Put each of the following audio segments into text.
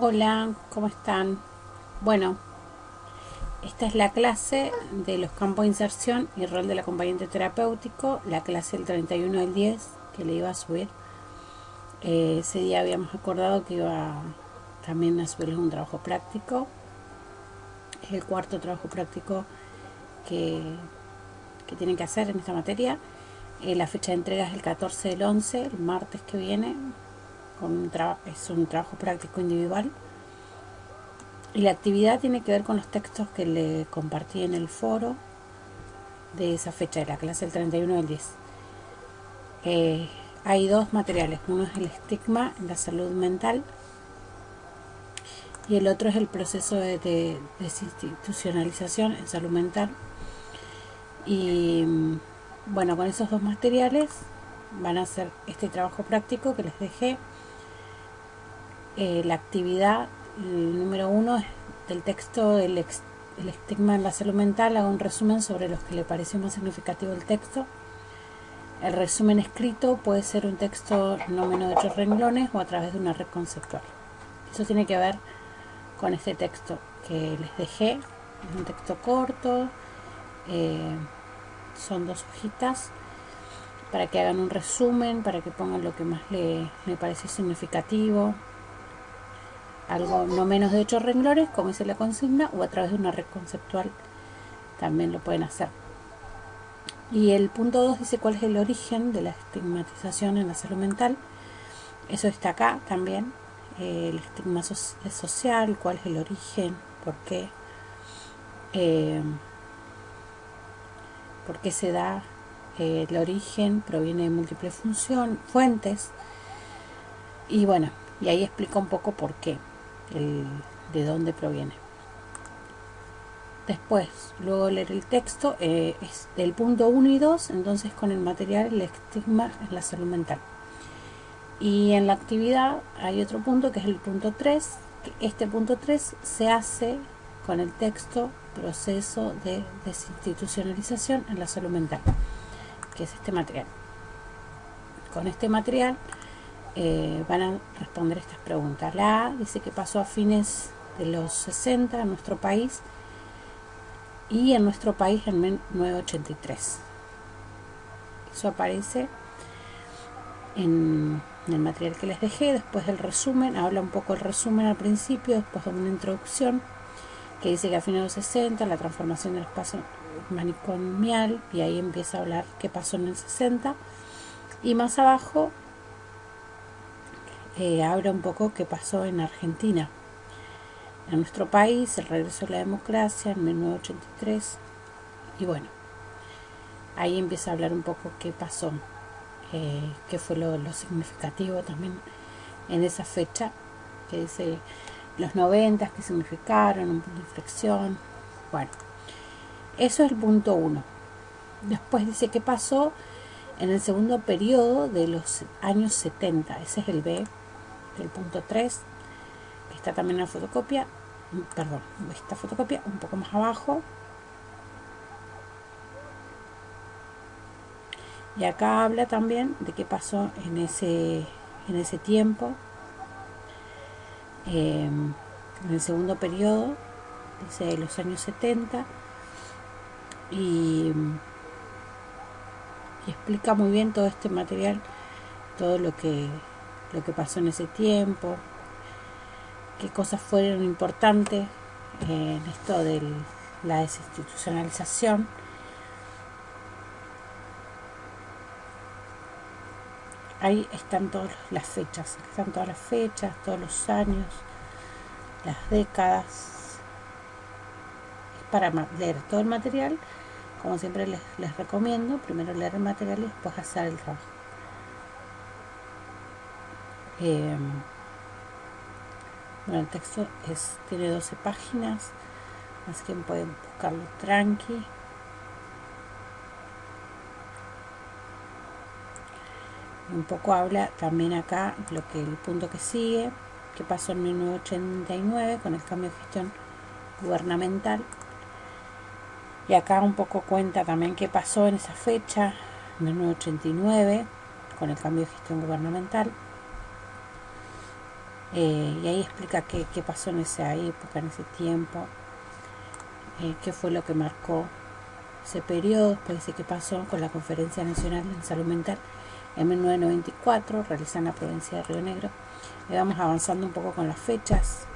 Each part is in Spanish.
Hola, ¿cómo están? Bueno, esta es la clase de los campos de inserción y rol del acompañante terapéutico, la clase del 31/10 que le iba a subir. Ese día habíamos acordado que iba también a subirles un trabajo práctico. Es el cuarto trabajo práctico que, que tienen que hacer en esta materia. La fecha de entrega es el 14/11, el martes que viene. Es un trabajo práctico individual. Y la actividad tiene que ver con los textos que le compartí en el foro de esa fecha de la clase del 31/10. Hay dos materiales, uno es el estigma en la salud mental y el otro es el proceso de desinstitucionalización en salud mental. Y bueno, con esos dos materiales van a hacer este trabajo práctico que les dejé. La actividad número 1 es del texto del el estigma en la salud mental. Hago un resumen sobre los que le pareció más significativo el texto. El resumen escrito puede ser un texto no menos de 8 renglones o a través de una red conceptual. Eso tiene que ver con este texto que les dejé. Es un texto corto, son 2 hojitas para que hagan un resumen, para que pongan lo que más le pareció significativo. Algo no menos de 8 renglones, como dice la consigna, o a través de una red conceptual también lo pueden hacer. Y el punto 2 dice cuál es el origen de la estigmatización en la salud mental. Eso está acá también. El estigma es social, cuál es el origen, por qué se da. El origen proviene de múltiples fuentes. Y bueno, y ahí explica un poco por qué, de dónde proviene. Después, luego leer el texto, es del punto 1 y 2, entonces con el material el estigma en la salud mental. Y en la actividad hay otro punto que es el punto 3. Este punto 3 se hace con el texto proceso de desinstitucionalización en la salud mental, que es este material. Con este material van a responder estas preguntas. La A dice que pasó a fines de los 60 en nuestro país y en nuestro país en 1983. Eso aparece en el material que les dejé. Después del resumen, habla un poco el resumen al principio, después de una introducción que dice que a fines de los 60 la transformación del espacio manicomial, y ahí empieza a hablar qué pasó en el 60, y más abajo habla un poco qué pasó en Argentina, en nuestro país, el regreso de la democracia en 1983, y bueno, ahí empieza a hablar un poco qué pasó, qué fue lo significativo también en esa fecha, que dice los 90, qué significaron, un punto de inflexión. Bueno, eso es el punto 1. Después dice qué pasó en el segundo periodo de los años 70. Ese es el B del punto 3, que está también en la fotocopia. Perdón, esta fotocopia un poco más abajo. Y acá habla también de qué pasó en ese tiempo, en el segundo periodo, dice de los años 70, y explica muy bien todo este material, todo lo que pasó en ese tiempo, qué cosas fueron importantes en esto de la desinstitucionalización. Ahí están todas las fechas, todos los años, las décadas. Es para leer todo el material. Como siempre les recomiendo, primero leer el material y después hacer el trabajo. Bueno, el texto tiene 12 páginas, así que pueden buscarlo tranqui. Un poco habla también acá el punto que sigue, que pasó en 1989 con el cambio de gestión gubernamental. Y acá un poco cuenta también qué pasó en esa fecha, en 1989, con el cambio de gestión gubernamental. y ahí explica qué pasó en esa época, en ese tiempo, qué fue lo que marcó ese periodo. Después dice qué pasó con la Conferencia Nacional de Salud Mental en 1994, realizada en la provincia de Río Negro. Y vamos avanzando un poco con las fechas.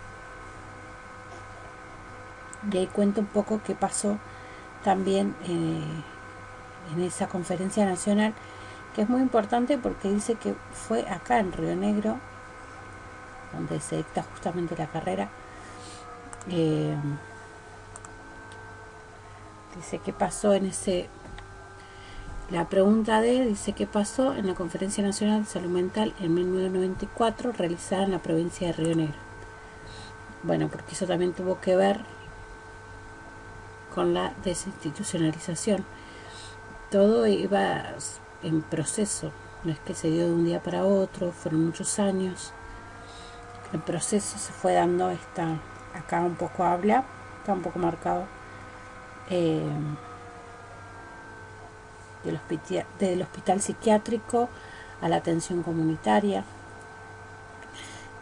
Y ahí cuenta un poco qué pasó también en esa conferencia nacional, que es muy importante porque dice que fue acá en Río Negro donde se dicta justamente la carrera. Dice qué pasó en ese... La pregunta D dice qué pasó en la Conferencia Nacional de Salud Mental en 1994 realizada en la provincia de Río Negro. Bueno, porque eso también tuvo que ver con la desinstitucionalización. Todo iba en proceso, no es que se dio de un día para otro, fueron muchos años. El proceso se fue dando, acá un poco habla, está un poco marcado del hospital psiquiátrico a la atención comunitaria.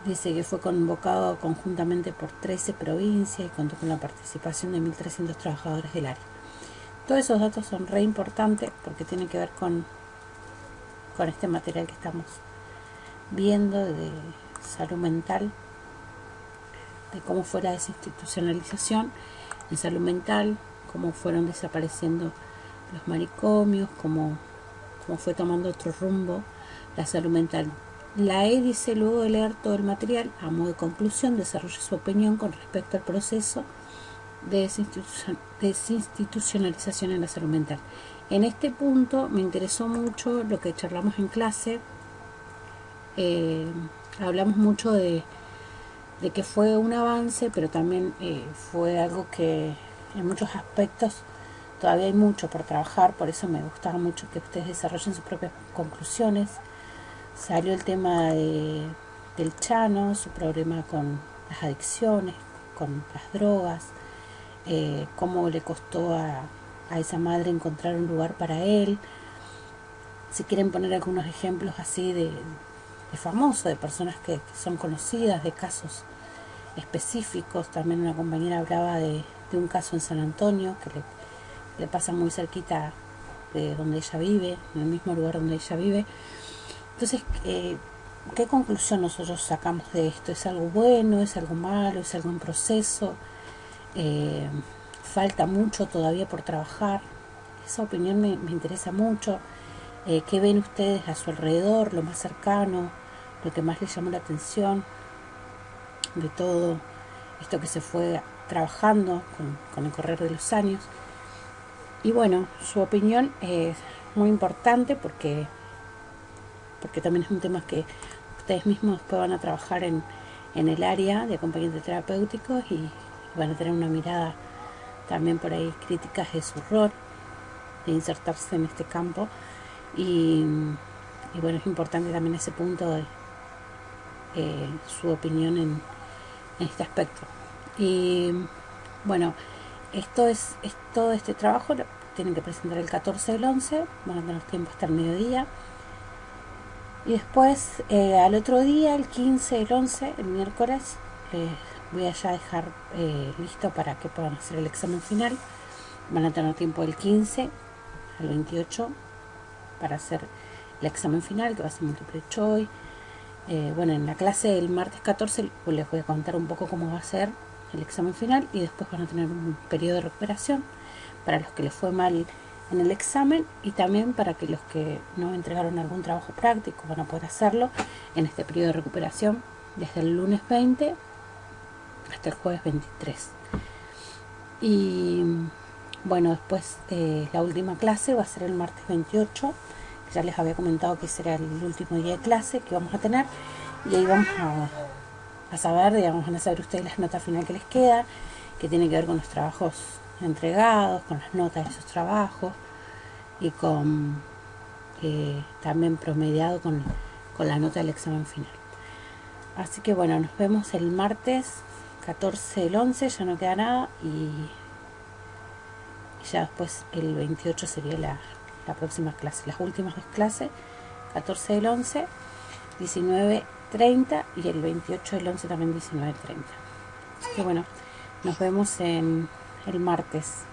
Dice que fue convocado conjuntamente por 13 provincias y contó con la participación de 1.300 trabajadores del área. Todos esos datos son re importantes porque tienen que ver con este material que estamos viendo de salud mental, de cómo fue la desinstitucionalización en salud mental, cómo fueron desapareciendo los manicomios, cómo fue tomando otro rumbo la salud mental. La E dice, luego de leer todo el material, a modo de conclusión, desarrolla su opinión con respecto al proceso de desinstitucionalización en la salud mental. En este punto me interesó mucho lo que charlamos en clase. Hablamos mucho de que fue un avance, pero también fue algo que en muchos aspectos todavía hay mucho por trabajar. Por eso me gustaba mucho que ustedes desarrollen sus propias conclusiones. Salió el tema del Chano, su problema con las adicciones, con las drogas, cómo le costó a esa madre encontrar un lugar para él. Si quieren poner algunos ejemplos así de famosos, de personas que son conocidas, de casos específicos. También una compañera hablaba de un caso en San Antonio que le pasa muy cerquita de donde ella vive, en el mismo lugar donde ella vive. Entonces, ¿qué conclusión nosotros sacamos de esto? ¿Es algo bueno? ¿Es algo malo? ¿Es algo en proceso? ¿Falta mucho todavía por trabajar? Esa opinión me interesa mucho. ¿Qué ven ustedes a su alrededor, lo más cercano, lo que más les llamó la atención de todo esto que se fue trabajando con el correr de los años? Y bueno, su opinión es muy importante porque también es un tema que ustedes mismos después van a trabajar en el área de acompañantes terapéuticos y van a tener una mirada también por ahí críticas de su rol, de insertarse en este campo. Y bueno, es importante también ese punto de su opinión en este aspecto. Y bueno, todo este trabajo lo tienen que presentar el 14 del 11, van a tener tiempo hasta el mediodía. Y después, al otro día, el 15 del 11, el miércoles, voy a ya dejar listo para que puedan hacer el examen final. Van a tener tiempo del 15 al 28 para hacer el examen final, que va a ser multiple choice. Bueno, en la clase del martes 14 les voy a contar un poco cómo va a ser el examen final y después van a tener un periodo de recuperación para los que les fue mal en el examen y también para que los que no entregaron algún trabajo práctico van a poder hacerlo en este periodo de recuperación desde el lunes 20 hasta el jueves 23. Y bueno, después la última clase va a ser el martes 28. Ya les había comentado que será el último día de clase que vamos a tener y ahí vamos a saber, digamos, van a saber ustedes las notas final que les queda, que tiene que ver con los trabajos entregados, con las notas de esos trabajos y con también promediado con la nota del examen final. Así que bueno, nos vemos el martes 14 del 11, ya no queda nada y ya después el 28 sería la próxima clase, las últimas dos clases, 14 del 11, 19 19:30 y el 28 del 11 también 19:30. Así que bueno, nos vemos en el martes.